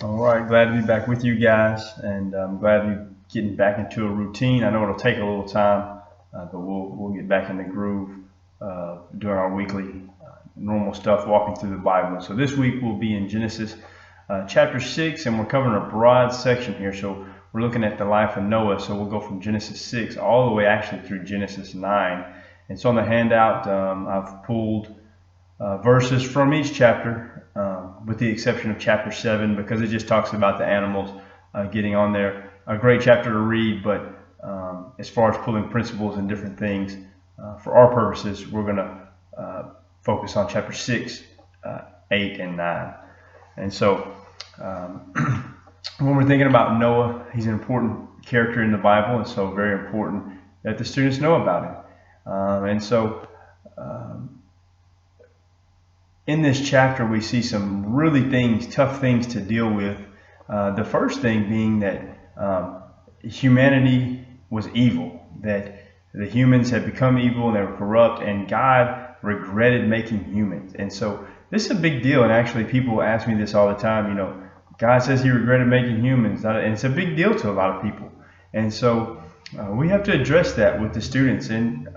All right, glad to be back with you guys, and I'm glad we're getting back into a routine. I know it'll take a little time, but we'll get back in the groove doing our weekly normal stuff, walking through the Bible. So this week we'll be in Genesis chapter 6, and we're covering a broad section here. So we're looking at the life of Noah. So we'll go from Genesis 6 all the way actually through Genesis 9. And so on the handout, I've pulled verses from each chapter, with the exception of chapter 7, because it just talks about the animals getting on there. A great chapter to read, but as far as pulling principles and different things, for our purposes, we're going to focus on chapter 6, 8, and 9. And so when we're thinking about Noah, he's an important character in the Bible, and so very important that the students know about him. And so in this chapter, we see some really tough things to deal with. The first thing being that humanity was evil, that the humans had become evil and they were corrupt, and God regretted making humans. And so this is a big deal. And actually, people ask me this all the time. You know, God says He regretted making humans, and it's a big deal to a lot of people. And so we have to address that with the students. And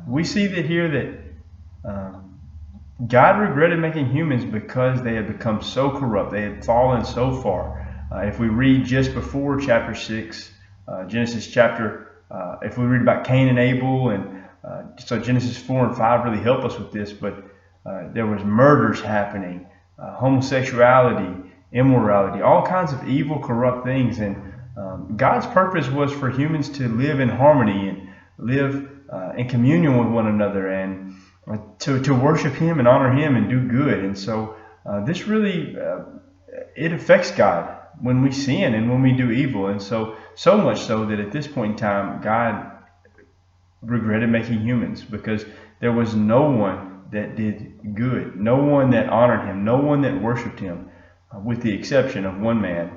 we see that here that God regretted making humans because they had become so corrupt. They had fallen so far. If we read just before chapter 6, Genesis chapter, if we read about Cain and Abel, and so Genesis 4 and 5 really help us with this, but there was murders happening, homosexuality, immorality, all kinds of evil, corrupt things. And God's purpose was for humans to live in harmony and live in communion with one another, and to worship Him and honor Him and do good. And so this really, it affects God when we sin and when we do evil. And so much so that at this point in time, God regretted making humans, because there was no one that did good, no one that honored Him, no one that worshiped Him, with the exception of one man.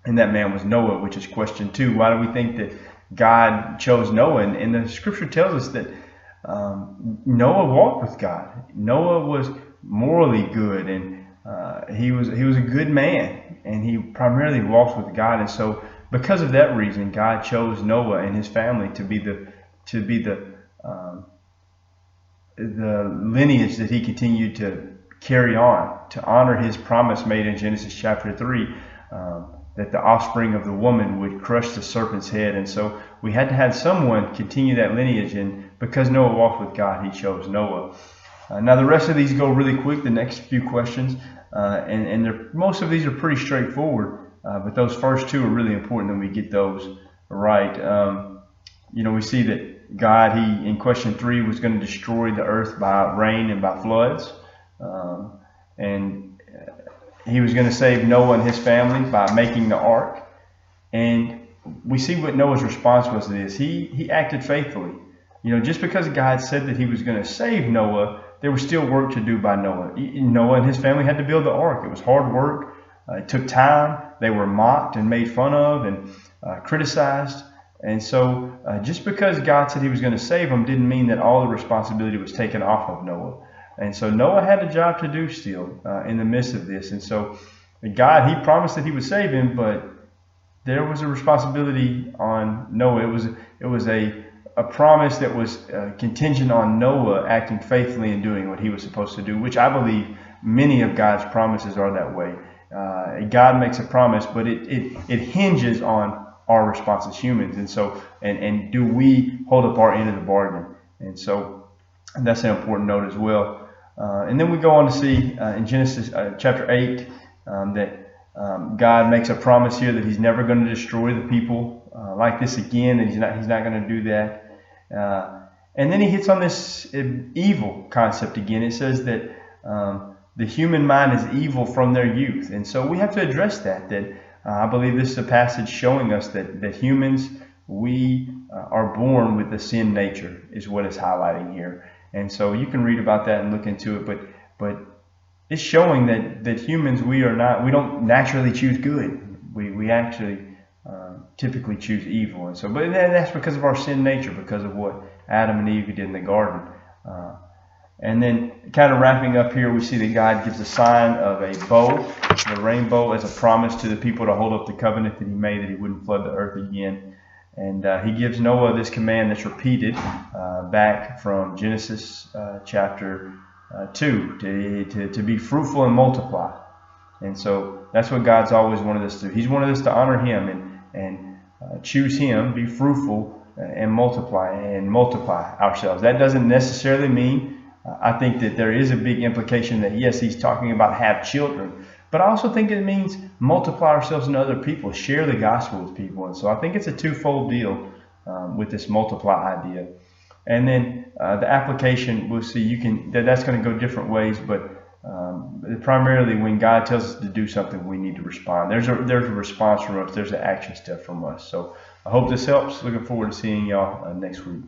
And that man was Noah, which is question 2. Why do we think that God chose Noah? And the scripture tells us that Noah walked with God. Noah was morally good, and he was a good man, and he primarily walked with God. And so, because of that reason, God chose Noah and his family to be the lineage that He continued to carry on, to honor His promise made in Genesis chapter 3. That the offspring of the woman would crush the serpent's head. And so we had to have someone continue that lineage, and because Noah walked with God, He chose Noah. Now the rest of these go really quick, the next few questions, and most of these are pretty straightforward, but those first 2 are really important that we get those right. We see that God, in question 3, was going to destroy the earth by rain and by floods, and He was going to save Noah and his family by making the ark. And we see what Noah's response was to this. He acted faithfully. Just because God said that He was going to save Noah, there was still work to do by Noah. Noah and his family had to build the ark. It was hard work. It took time. They were mocked and made fun of and criticized. And so just because God said He was going to save them didn't mean that all the responsibility was taken off of Noah. And so Noah had a job to do still in the midst of this. And so God, He promised that He would save him, but there was a responsibility on Noah. It was a promise that was contingent on Noah acting faithfully and doing what he was supposed to do, which I believe many of God's promises are that way. God makes a promise, but it hinges on our response as humans. And so, and do we hold up our end of the bargain? And so that's an important note as well. And then we go on to see in Genesis chapter 8 that God makes a promise here that He's never going to destroy the people like this again, and He's not going to do that. And then He hits on this evil concept again. It says that the human mind is evil from their youth, and so we have to address that. I believe this is a passage showing us that humans, we are born with a sin nature, is what it's highlighting here. And so you can read about that and look into it, but it's showing that humans, we don't naturally choose good. We actually typically choose evil. And so, but that's because of our sin nature, because of what Adam and Eve did in the garden. And then kind of wrapping up here, we see that God gives a sign of a bow. the rainbow as a promise to the people to hold up the covenant that he made, that he wouldn't flood the earth again. And he gives Noah this command that's repeated back from Genesis chapter 2 to be fruitful and multiply. And so that's what God's always wanted us to do. He's wanted us to honor him and choose him, be fruitful and multiply ourselves. That doesn't necessarily mean, I think that there is a big implication that, yes, he's talking about have children. But I also think it means multiply ourselves into other people, share the gospel with people. And so I think it's a twofold deal with this multiply idea. And then the application, we'll see, that's going to go different ways, but primarily when God tells us to do something, we need to respond. There's a response from us. There's an action step from us. So I hope this helps. Looking forward to seeing y'all next week.